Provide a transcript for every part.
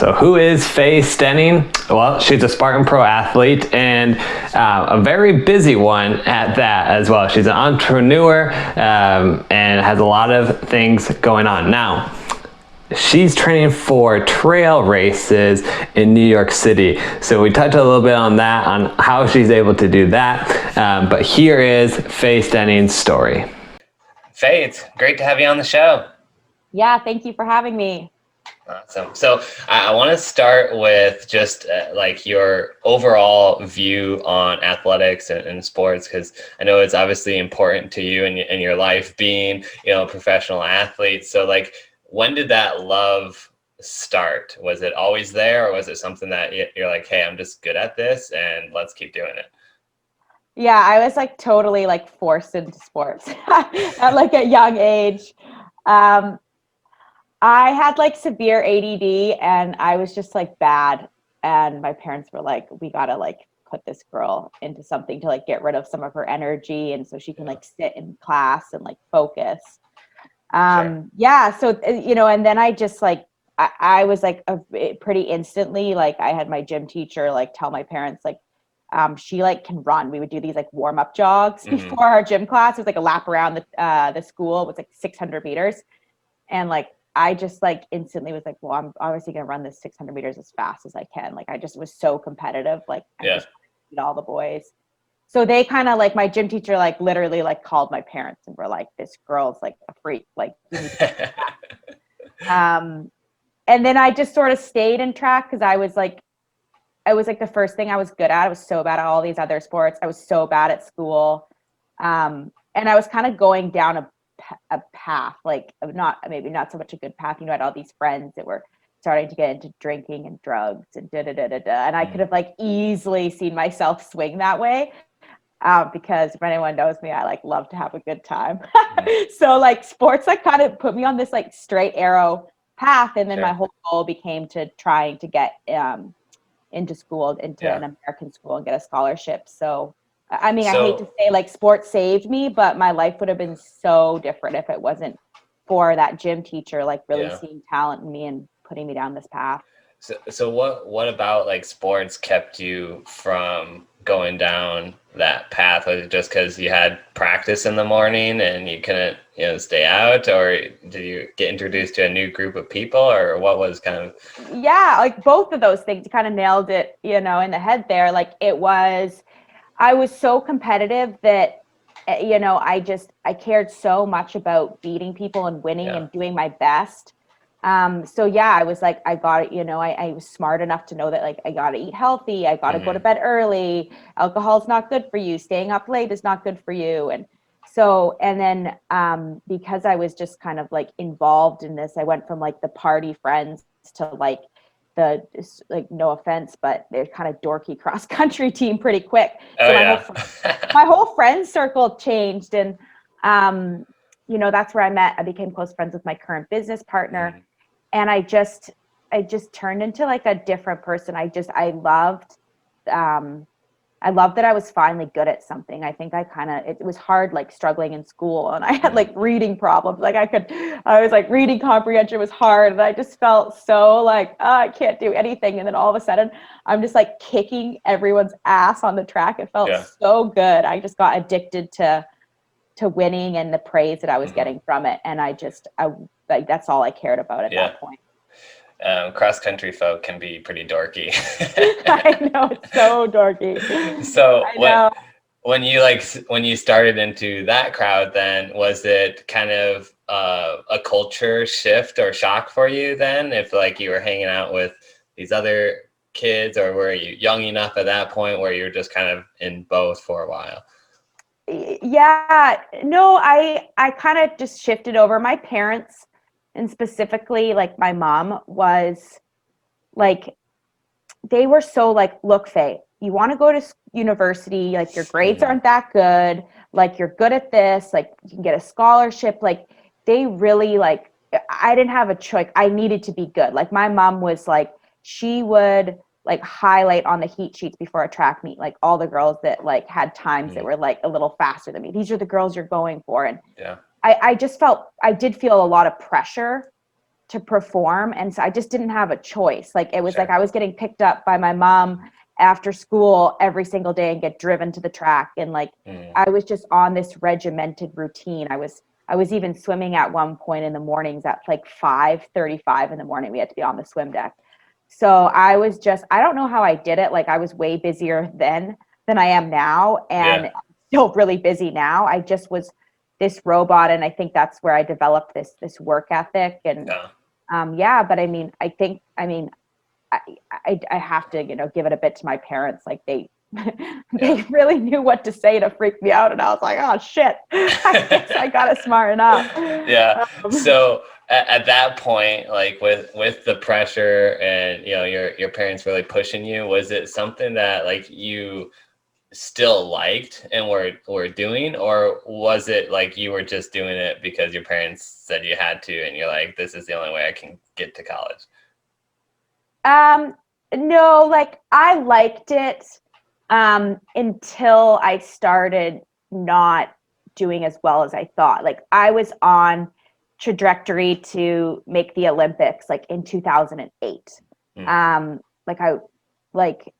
So who is Faye Stenning? Well, she's a Spartan Pro Athlete and a very busy one at that as well. She's an entrepreneur and has a lot of things going on. Now, she's training for trail races in New York City. So we touched a little bit on that, on how she's able to do that. But here is Faye Stenning's story. Faye, it's great to have you on the show. Yeah, thank you for having me. Awesome. So I want to start with just like your overall view on athletics and sports, because I know it's obviously important to you in your life being, a professional athlete. So like, when did that love start? Was it always there, or was it something that you're like, hey, I'm just good at this and let's keep doing it? Yeah, I was like totally like forced into sports at like a young age. I had like severe ADD and I was just like bad. And my parents were like, we gotta like put this girl into something to like get rid of some of her energy. And so she can like sit in class and like focus. Sure. Yeah. So, and then I just like, I was like pretty instantly, like I had my gym teacher, like tell my parents, like, she like can run. We would do these like warm up jogs before our gym class. It was like a lap around the school. It was like 600 meters. And like, I just like instantly was like, well, I'm obviously going to run this 600 meters as fast as I can. Like, I just was so competitive. Like, I just beat all the boys. So they kind of like, my gym teacher, like literally like called my parents and were like, this girl's like a freak. Like, you need to and then I just sort of stayed in track because I was like the first thing I was good at. I was so bad at all these other sports. I was so bad at school. And I was kind of going down a path, like maybe not so much a good path. I had all these friends that were starting to get into drinking and drugs and and I could have like easily seen myself swing that way. Because if anyone knows me, I like love to have a good time. So like sports like kind of put me on this like straight arrow path. And then my whole goal became to trying to get into school, into an American school and get a scholarship. So I mean, I hate to say like sports saved me, but my life would have been so different if it wasn't for that gym teacher, like really seeing talent in me and putting me down this path. So what about like sports kept you from going down that path? Was it just because you had practice in the morning and you couldn't, stay out, or did you get introduced to a new group of people, or what was kind of? Yeah, like both of those things. You kind of nailed it, in the head there. Like I was so competitive that, I cared so much about beating people and winning and doing my best. So yeah, I was like, I got it, I was smart enough to know that like, I got to eat healthy. I got to go to bed early. Alcohol is not good for you. Staying up late is not good for you. And so, and then, because I was just kind of like involved in this, I went from like the party friends to like no offense, but they're kind of dorky cross country team pretty quick. My whole friend circle changed. And, that's where I became close friends with my current business partner. And I just turned into like a different person. I loved that I was finally good at something. I think it was hard, like struggling in school, and I had like reading problems. Like I was like reading comprehension was hard, and I just felt so like, oh, I can't do anything. And then all of a sudden I'm just like kicking everyone's ass on the track. It felt so good. I just got addicted to winning and the praise that I was getting from it. And I like, that's all I cared about at that point. Cross country folk can be pretty dorky. I know, it's so dorky. So when you started into that crowd, then was it kind of a culture shift or shock for you then? If like you were hanging out with these other kids, or were you young enough at that point where you're just kind of in both for a while? Yeah, no, I kind of just shifted over. My parents, and specifically like my mom, was like, they were so like, look, Faye, you want to go to university, like your grades aren't that good, like you're good at this, like you can get a scholarship. Like they really like, I didn't have a choice. I needed to be good. Like my mom was like, she would like highlight on the heat sheets before a track meet, like all the girls that like had times that were like a little faster than me. These are the girls you're going for. And I did feel a lot of pressure to perform. And so I just didn't have a choice. Like it was like I was getting picked up by my mom after school every single day and get driven to the track. And like I was just on this regimented routine. I was even swimming at one point in the mornings at like 5:35 in the morning. We had to be on the swim deck. So I was just, I don't know how I did it. Like I was way busier then than I am now, and still really busy now. I just was this robot, and I think that's where I developed this work ethic. And but I mean, I have to, give it a bit to my parents. Like they really knew what to say to freak me out, and I was like, oh shit, I guess I gotta smarten up. So at that point, like with the pressure and your parents really pushing you, was it something that like you still liked and were doing, or was it like you were just doing it because your parents said you had to and you're like, this is the only way I can get to college? No, like I liked it until I started not doing as well as I thought. Like I was on trajectory to make the Olympics like in 2008.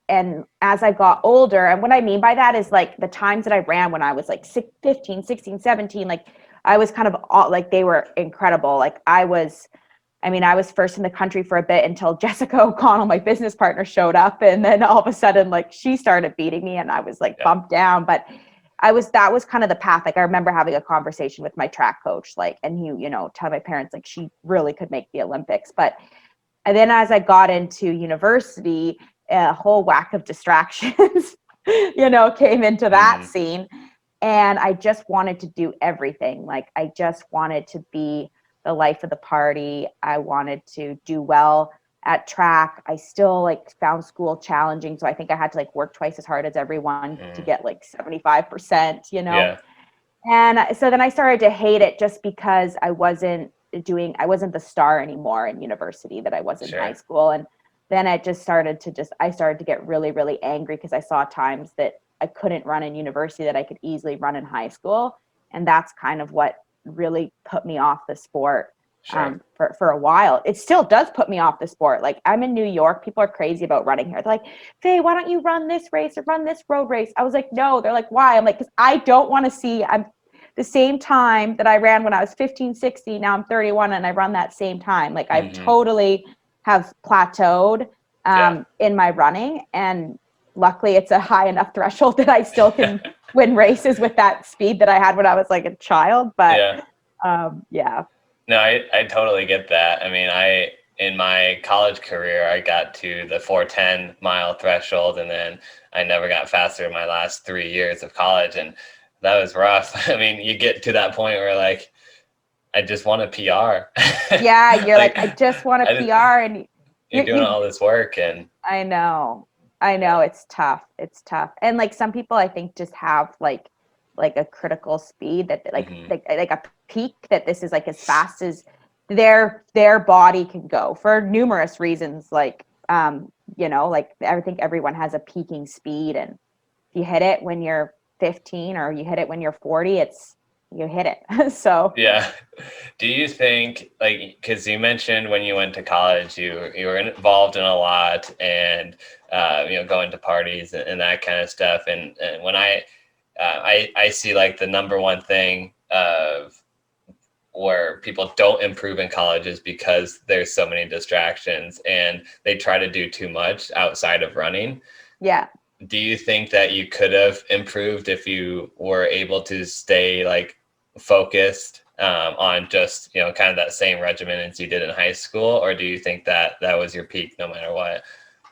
And as I got older, and what I mean by that is like the times that I ran when I was like 15, 16, 17, like I was kind of all, like they were incredible. Like I was first in the country for a bit until Jessica O'Connell, my business partner, showed up. And then all of a sudden, like she started beating me and I was like bumped down. But that was kind of the path. Like I remember having a conversation with my track coach, like, and he, tell my parents, like she really could make the Olympics. And then as I got into university, a whole whack of distractions, came into that scene. And I just wanted to do everything. Like I just wanted to be the life of the party. I wanted to do well at track. I still like found school challenging. So I think I had to like work twice as hard as everyone to get like 75%, And so then I started to hate it just because I wasn't the star anymore in university that I was in high school. And then I started to get really, really angry because I saw times that I couldn't run in university that I could easily run in high school. And that's kind of what really put me off the sport for a while. It still does put me off the sport. Like I'm in New York, people are crazy about running here. They're like, Faye, why don't you run this race or run this road race? I was like, no. They're like, why? I'm like, because I don't want to see the same time that I ran when I was 15, 16. Now I'm 31 and I run that same time. Like I've totally have plateaued in my running, and luckily it's a high enough threshold that I still can win races with that speed that I had when I was like a child. But No, I totally get that. I mean, in my college career, I got to the 4:10 mile threshold, and then I never got faster in my last 3 years of college. And that was rough. I mean, you get to that point where like, I just want a PR. Yeah. You're like I just want a PR, and you're doing all this work. And I know it's tough. And like some people I think just have like a critical speed that like a peak that this is like as fast as their body can go for numerous reasons. Like like I think everyone has a peaking speed, and if you hit it when you're 15 or you hit it when you're 40, you hit it. So do you think, like, because you mentioned when you went to college you were involved in a lot, and going to parties and that kind of stuff, and when I see like the number one thing of where people don't improve in college is because there's so many distractions and they try to do too much outside of running. Do you think that you could have improved if you were able to stay like focused on just kind of that same regimen as you did in high school, or do you think that was your peak no matter what?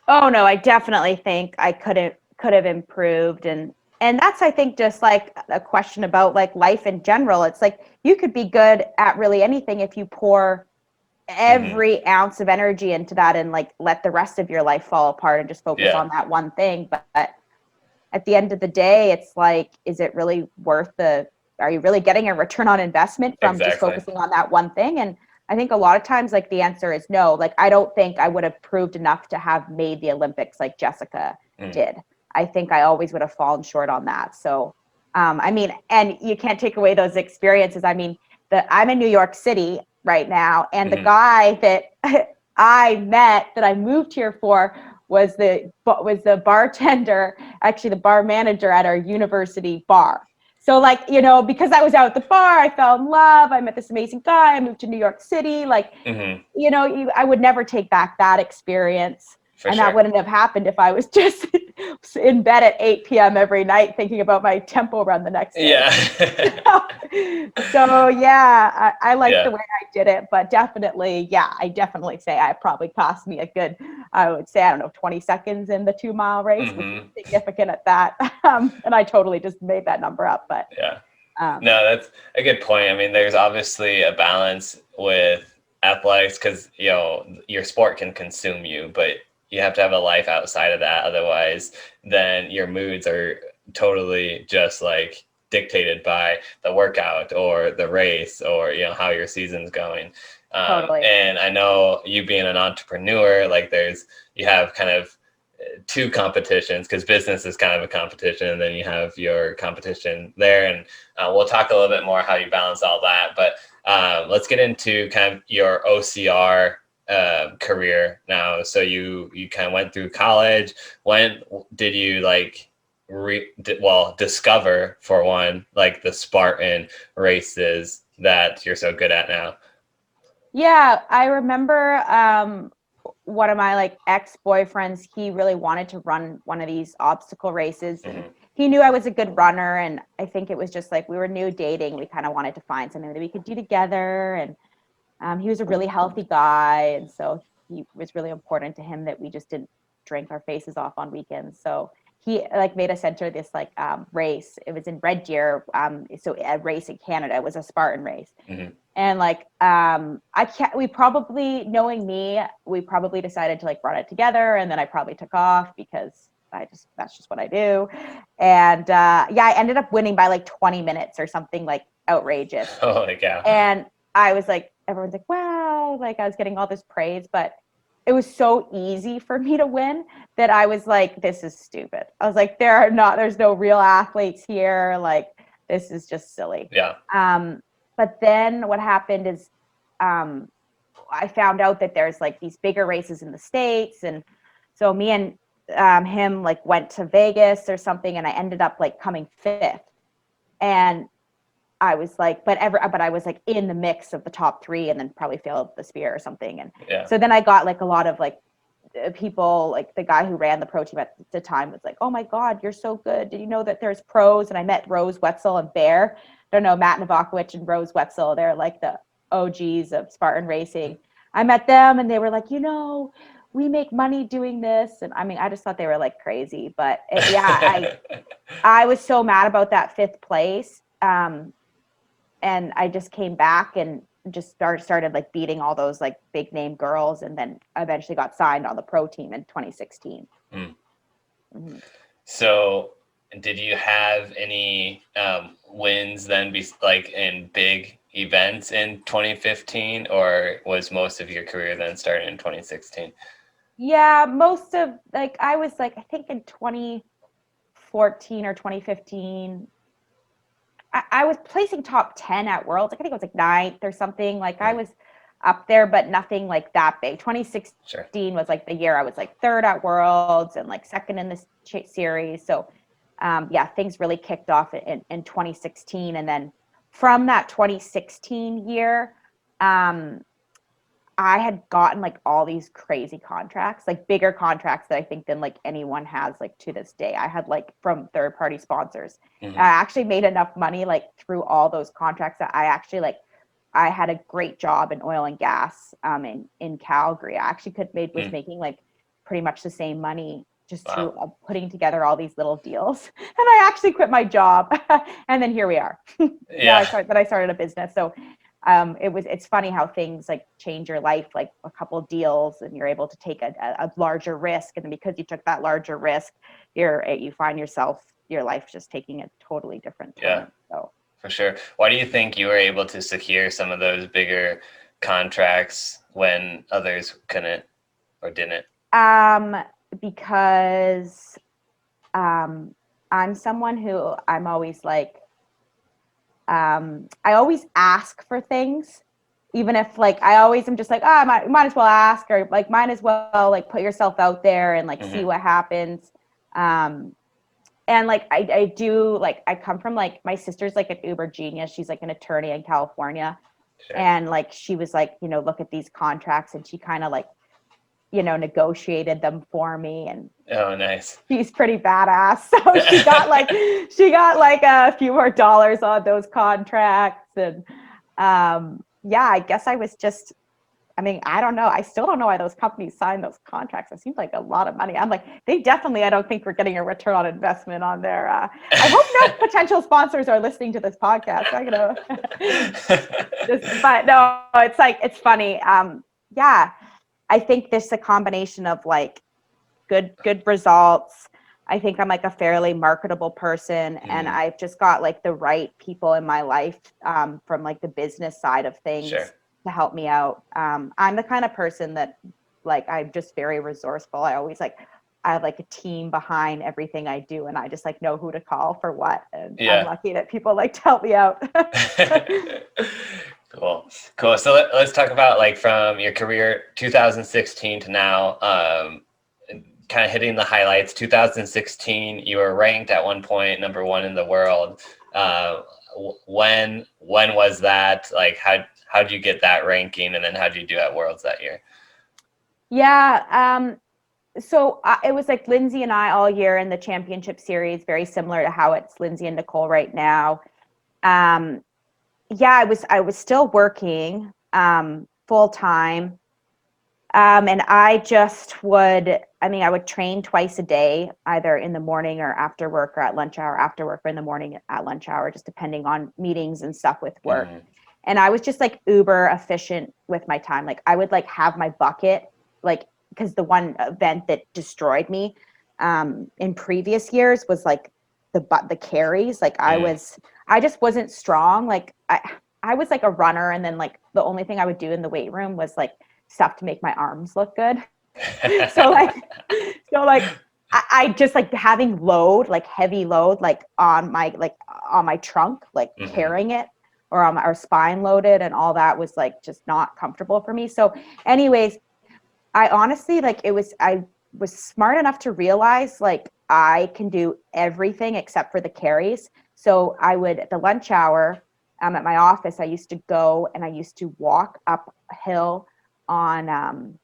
Oh no, I definitely think I could have improved, and that's, I think, just like a question about like life in general. It's like you could be good at really anything if you pour every ounce of energy into that and like let the rest of your life fall apart and just focus on that one thing. But at the end of the day, it's like, is it really are you really getting a return on investment from just focusing on that one thing? And I think a lot of times like the answer is no. Like I don't think I would have proved enough to have made the Olympics like Jessica did. I think I always would have fallen short on that. So I mean, and you can't take away those experiences. I mean, I'm in New York City. right now. And the Mhm. guy that I met, that I moved here for, was the bartender, actually the bar manager at our university bar. So like, you know, because I was out at the bar, I fell in love. I met this amazing guy. I moved to New York City. Like, Mhm. you know, I would never take back that experience. For And sure. that wouldn't have happened if I was just in bed at 8 p.m. every night thinking about my tempo run the next day. Yeah. So yeah, I like Yeah. the way I did it, but definitely, yeah, I definitely say I probably cost me a good, I would say, I don't know, 20 seconds in the 2 mile race, which is Mhm. significant at that. And I totally just made that number up, but Yeah. No, that's a good point. I mean, there's obviously a balance with athletics because, you know, your sport can consume you, but you have to have a life outside of that. Otherwise, then your moods are totally just like dictated by the workout or the race or, you know, how your season's going. totally. And I know you being an entrepreneur, like you have kind of two competitions because business is kind of a competition, and then you have your competition there, and we'll talk a little bit more how you balance all that. But let's get into kind of your OCR career now. So you kind of went through college. When did you like discover, for one, like the Spartan races that you're so good at now? Yeah, I remember one of my like ex-boyfriends, he really wanted to run one of these obstacle races, and Mm-hmm. he knew I was a good runner, and I think it was just like we were new dating. We kind of wanted to find something that we could do together, and he was a really healthy guy, and so he was really important to him that we just didn't drink our faces off on weekends. So he like made us enter this like race. It was in Red Deer, so a race in Canada. It was a Spartan race. Mm-hmm. And like I can't, we probably, knowing me, we probably decided to like run it together, and then I probably took off because that's just what I do. And yeah, I ended up winning by like 20 minutes or something like outrageous. Holy cow. And I was like, everyone's like, wow, like I was getting all this praise, but it was so easy for me to win that I was like, this is stupid. I was like, there's no real athletes here. Like, this is just silly. Yeah. But then what happened is I found out that there's like these bigger races in the States. And so me and him like went to Vegas or something, and I ended up like coming fifth. And I was like, but I was like in the mix of the top three, and then probably failed the spear or something. And Yeah. so then I got like a lot of like people, like the guy who ran the pro team at the time was like, oh my God, you're so good. Did you know that there's pros? And I met Rose Wetzel and Bear. I don't know, Matt Novakovic and Rose Wetzel. They're like the OGs of Spartan racing. I met them, and they were like, you know, we make money doing this. And I mean, I just thought they were like crazy, but I was so mad about that fifth place. And I just came back and just started like beating all those like big name girls, and then eventually got signed on the pro team in 2016. Mm. Mm-hmm. So, did you have any wins then, like in big events in 2015, or was most of your career then starting in 2016? Yeah, most of like I was like I think in 2014 or 2015, I was placing top 10 at Worlds. Like, I think it was like ninth or something. Like I was up there, but nothing like that big. 2016 Sure. was like the year I was like third at Worlds and like second in this series. So yeah, things really kicked off in 2016. And then from that 2016 year, I had gotten like all these crazy contracts, like bigger contracts that I think than like anyone has like to this day. I had like from third party sponsors. Mm-hmm. I actually made enough money like through all those contracts that I actually like I had a great job in oil and gas in Calgary. I actually was making like pretty much the same money just through putting together all these little deals. And I actually quit my job, and then here we are. Yeah. I started a business. So it's funny how things like change your life, like a couple of deals, and you're able to take a larger risk. And then because you took that larger risk, you find your life just taking a totally different turn. Yeah. So for sure. Why do you think you were able to secure some of those bigger contracts when others couldn't or didn't? Because I'm someone who I'm always like, I always ask for things. even if like, I always am just like, might as well ask, or like, might as well like put yourself out there and like see what happens. And like, I do, like, I come from like, my sister's like an uber genius. She's like an attorney in California. Sure. And like, she was like, look at these contracts, and she kind of like, negotiated them for me. And Oh, nice. she's pretty badass. So she got like a few more dollars on those contracts. And yeah, I guess I was just, I mean, I don't know. I still don't know why those companies signed those contracts. It seems like a lot of money. I'm like, I don't think we're getting a return on investment on their, I hope no potential sponsors are listening to this podcast. But no, it's like, it's funny. Yeah, I think this is a combination of like good results. I think I'm like a fairly marketable person, and I've just got like the right people in my life from like the business side of things. Sure. To help me out. I'm the kind of person that like, I'm just very resourceful. I have like a team behind everything I do, and I just like know who to call for what. And I'm lucky that people like to help me out. Cool. So let's talk about like from your career, 2016 to now, kind of hitting the highlights. 2016, you were ranked at one point number 1 in the world. When was that? Like, how did you get that ranking, and then how did you do at Worlds that year? Yeah. So it was like Lindsay and I all year in the championship series, very similar to how it's Lindsay and Nicole right now. Yeah, I was still working full time. And I just I would train twice a day, either in the morning or after work, or at lunch hour after work, or in the morning at lunch hour, just depending on meetings and stuff with work. And I was just like uber efficient with my time. Like, I would like have my bucket, like, because the one event that destroyed me in previous years was like the carries. Like, I just wasn't strong. Like, I was like a runner, and then like the only thing I would do in the weight room was like stuff to make my arms look good. so I just like having heavy load, like on my trunk, like carrying it, or on our spine loaded, and all that was like just not comfortable for me. So anyways, I honestly I was smart enough to realize like I can do everything except for the carries. So I would, at the lunch hour at my office, I used to go and I used to walk uphill on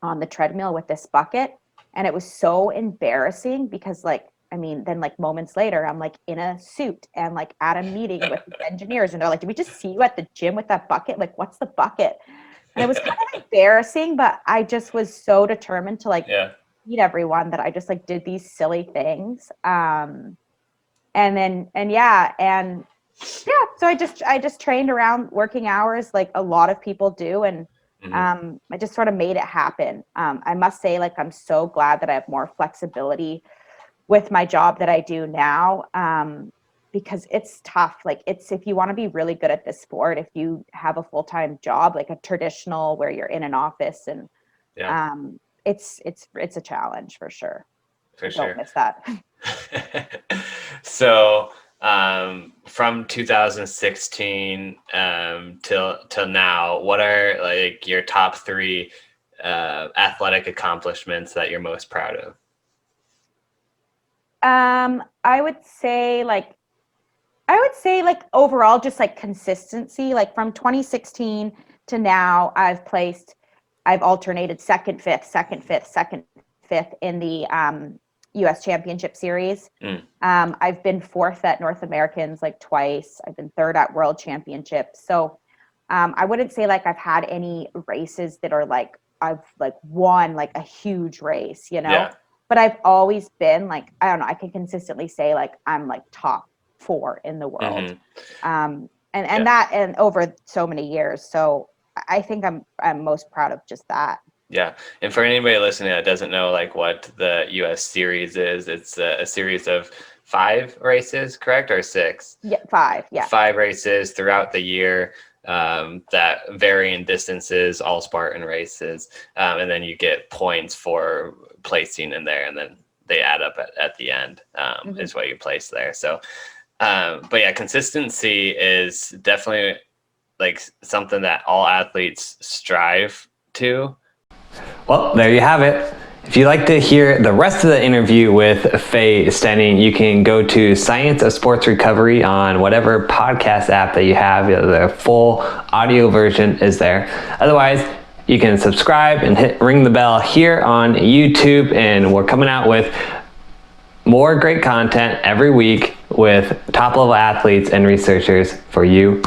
the treadmill with this bucket. And it was so embarrassing because then like moments later, I'm like in a suit and like at a meeting with the engineers, and they're like, did we just see you at the gym with that bucket? Like, what's the bucket? And it was kind of embarrassing, but I just was so determined to like beat everyone that I just like did these silly things. So I just trained around working hours like a lot of people do. And I just sort of made it happen. I must say, like, I'm so glad that I have more flexibility with my job that I do now, because it's tough. Like, if you want to be really good at this sport, if you have a full-time job, like a traditional where you're in an office, and it's a challenge for sure. Don't miss that. So from 2016 till now, what are like your top 3 athletic accomplishments that you're most proud of? I would say overall just like consistency. Like, from 2016 to now, I've alternated second, fifth in the US Championship Series. I've been 4th at North Americans like twice. I've been 3rd at World Championships. So I wouldn't say like I've had any races that are like I've like won like a huge race, but I've always been like, I don't know, I can consistently say like I'm like top 4 in the world. And over so many years. So I think I'm most proud of just that. Yeah. And for anybody listening that doesn't know like what the US Series is, it's a series of 5 races, correct? Or 6? Yeah, 5. Yeah. 5 races throughout the year that vary in distances, all Spartan races. And then you get points for placing in there, and then they add up at the end is what you place there. So, but yeah, consistency is definitely like something that all athletes strive to? Well, there you have it. If you'd like to hear the rest of the interview with Faye Stenning, you can go to Science of Sports Recovery on whatever podcast app that you have. The full audio version is there. Otherwise, you can subscribe and ring the bell here on YouTube, and we're coming out with more great content every week with top-level athletes and researchers for you